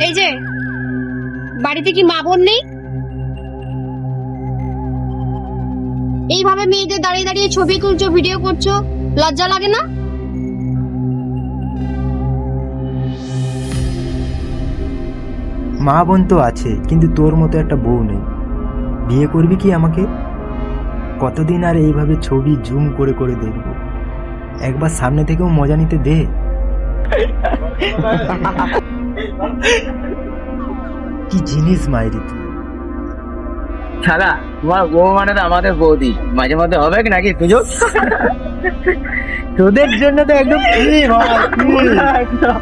এই যে বাড়িতে কি মা বোন নেই? এইভাবে মেয়েদের দাঁড়িয়ে দাঁড়িয়ে ছবি তুলছো, ভিডিও করছো, লজ্জা লাগে না? মা বোন তো আছে, কিন্তু তোর মতো একটা বউ নেই। বিয়ে করবি কি আমাকে? কতদিন আর এইভাবে ছবি জুম করে করে দেখবো? একবার সামনে থেকেও মজা নিতে দে। কি জিনিস মায়েরি তুই! শালা তোমার বউ মানে তো আমাদের বৌদি, মাঝে মধ্যে হবে কি নাকি সুযোগ? তোদের জন্য তো একদম free ভাই, free।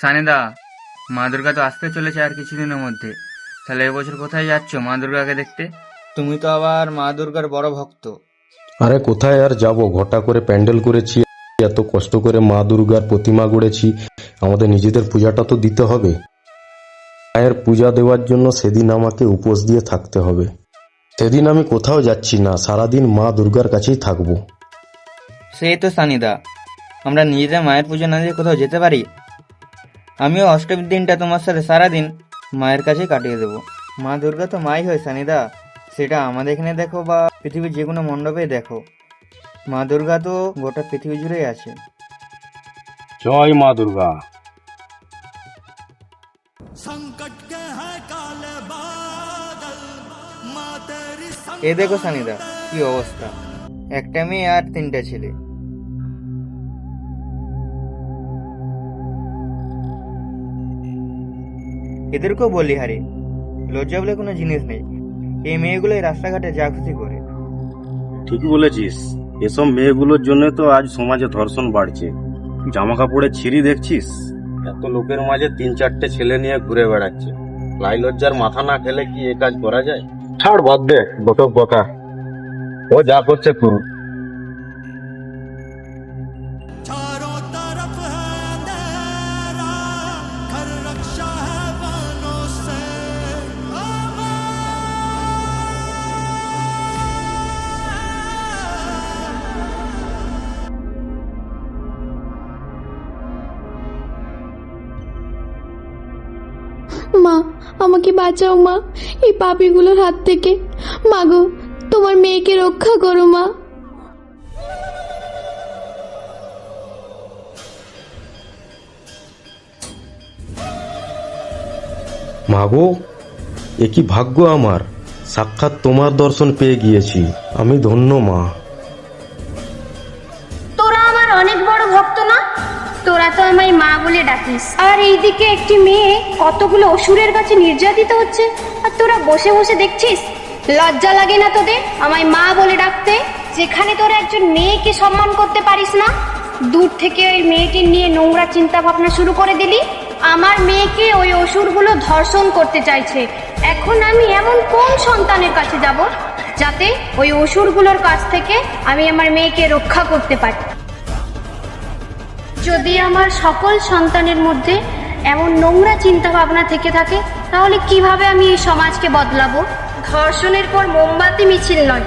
সানিদা, মা দুর্গা তো আসতে চলেছে আর কিছুদিনের মধ্যে। তাহলে এবছর কোথায় যাচ্ছ মা দুর্গাকে দেখতে? তুমি তো আবার মা দুর্গার বড় ভক্ত। আরে কোথায় আর যাব, ঘটা করে প্যান্ডেল করেছি, এত কষ্ট করে মা দুর্গার প্রতিমা গড়েছি, আমাদের নিজেদের পূজাটা তো দিতে হবে। মায়ের পূজা দেওয়ার জন্য সেদিন আমাকে উপোস দিয়ে থাকতে হবে। সেদিন আমি কোথাও যাচ্ছি না, সারাদিন মা দুর্গার কাছেই থাকবো। সেই তো সানিদা, আমরা নিজেদের মায়ের পুজো না দিয়ে কোথাও যেতে পারি? আমিও অষ্টমীর দিনটা তোমার সাথে সারাদিন মায়ের কাছে কাটিয়ে দেবো। মা দুর্গা তো মাই হয় সানিদা, সেটা আমাদের এখানে দেখো বা পৃথিবীর যে কোনো মণ্ডপে দেখো, মা দুর্গা তো গোটা পৃথিবী জুড়েই আছে। জয় মা দুর্গা। এ দেখো সানিদা, কি অবস্থা, একটা মেয়ে আর তিনটা ছেলে। এদেরকেও বলি হারি, লজ্জা বলে কোনো জিনিস নেই। এই মেয়েগুলোই রাস্তাঘাটে যা খুশি করে। ঠিকই বলেছিস, এসব মেয়েগুলোর জন্য তো আজ সমাজে ধর্ষণ বাড়ছে। জামা কাপড়ে ছিঁড়ি দেখছিস, এত লোকের মাঝে 3-4টে ছেলে নিয়ে ঘুরে বেড়াচ্ছে। লাই লজ্জার মাথা না খেলে কি এ কাজ করা যায়? ছাড়, বাদ দে বটক বকা, ও যা করছে করুন। মা, আমাকে বাঁচাও মা, এই পাপীগুলোর হাত থেকে। মা গো, তোমার মেয়েকে রক্ষা করো মা। মাগো, এ কি ভাগ্য আমার, সাক্ষাৎ তোমার দর্শন পেয়ে গিয়েছি, আমি ধন্য মা। তোরা আমার অনেক বড় ভক্ত না? তোরা তো আমায় মা বলে ডাকিস, আর এইদিকে একটি মেয়ে কতগুলো অসুরের কাছে নির্যাতিত হচ্ছে, আর তোরা বসে বসে দেখছিস। লজ্জা লাগে না তোদের আমায় মা বলে ডাকতে? যেখানে তোরা একজন মেয়েকে সম্মান করতে পারিস না, দূর থেকে ওই মেয়েটির নিয়ে নোংরা চিন্তা ভাবনা শুরু করে দিলি। আমার মেয়েকে ওই অসুরগুলো ধর্ষণ করতে চাইছে। এখন আমি এমন কোন সন্তানের কাছে যাব যাতে ওই অসুরগুলোর কাছ থেকে আমি আমার মেয়েকে রক্ষা করতে পারি? যদি আমার সকল সন্তানের মধ্যে এমন নোংরা চিন্তা ভাবনা থেকে থাকে, তাহলে কিভাবে আমি এই সমাজকে বদলাবো? ধর্ষণের পর মোমবাতি মিছিল নয়,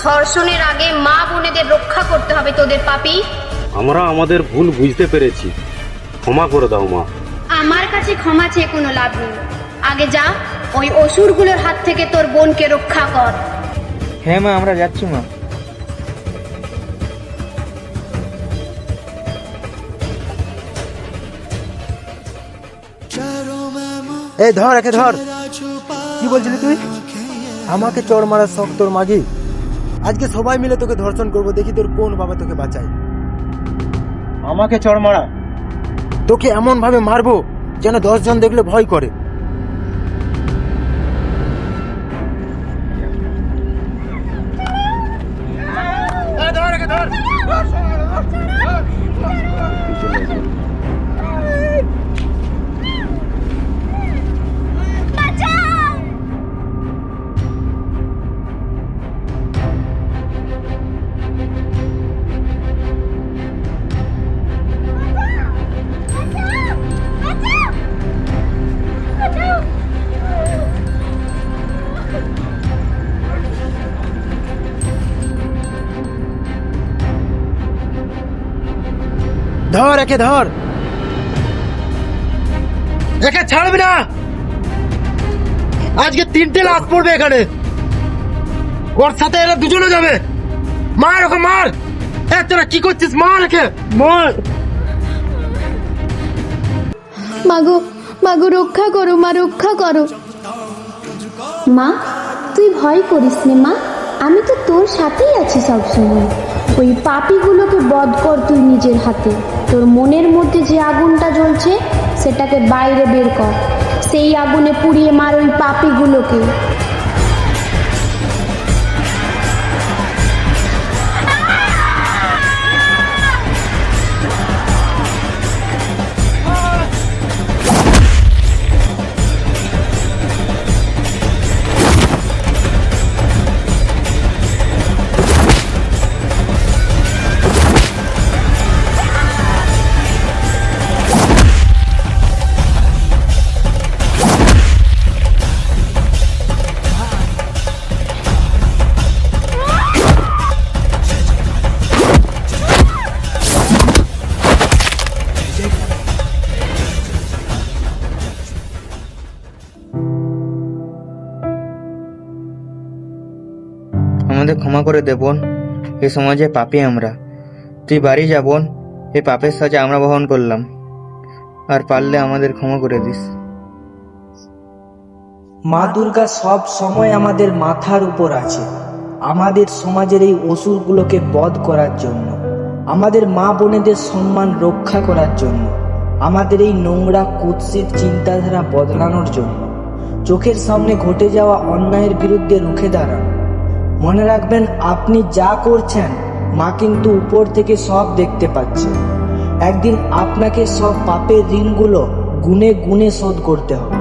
ধর্ষণের আগে মা বোনেদের রক্ষা করতে হবে তোদের পাপী। আমরা আমাদের ভুল বুঝতে পেরেছি, ক্ষমা করে দাও মা। আমার কাছে ক্ষমা চেয়ে কোনো লাভ নেই। আগে যা, ওই অসুরগুলোর হাত থেকে তোর বোনকে রক্ষা কর। হ্যাঁ মা, আমরা যাচ্ছি মা। এই ধর, একে ধর। কি বলছিলি তুই? আমাকে চড় মারার শখ তোর মাগি? আজকে সবাই মিলে তোকে ধর্ষণ করবো, দেখি তোর কোন বাবা তোকে বাঁচায়। আমাকে চড় মারা? তোকে এমন ভাবে মারবো যেন 10 জন দেখলে ভয় করে। ধর একে ধর, একে ছাড়বি না। আজকে 3টে লাশ পড়বে এখানে, ওর সাথে এরা দুজনে যাবে। মার ওকে মার। তোরা কি করছিস? মার একে মার। মাগো মাগো রক্ষা করো মা, রক্ষা করো। মা তুই ভয় করিস নে মা, আমি তো তোর সাথেই আছি সবসময়। ওই পাপীগুলোকে বধ কর তুই নিজের হাতে। তোর মনের মধ্যে যে আগুনটা জ্বলছে সেটাকে বাইরে বের কর, সেই আগুনে পুড়িয়ে মার ওই পাপীগুলোকে। আমাদের ক্ষমা করে দে বোন, এই সমাজে পাপী আমরা। তুই বাড়ি যা বোন, এই পাপের সাজা আমরা বহন করলাম, আর পারলে আমাদের ক্ষমা করে দিস। মা দুর্গা সব সময় আমাদের মাথার উপর আছে, আমাদের সমাজের এই অসুরগুলোকে বধ করার জন্য, আমাদের মা বোনেদের সম্মান রক্ষা করার জন্য, আমাদের এই নোংরা কুৎসিত চিন্তাধারা বদলানোর জন্য, চোখের সামনে ঘটে যাওয়া অন্যায়ের বিরুদ্ধে রুখে দাঁড়ান। মনে রাখবেন, আপনি যা করছেন মা কিন্তু উপর থেকে সব দেখতে পাচ্ছে। একদিন আপনাকে সব পাপের ঋণগুলো গুনে গুনে শোধ করতে হবে।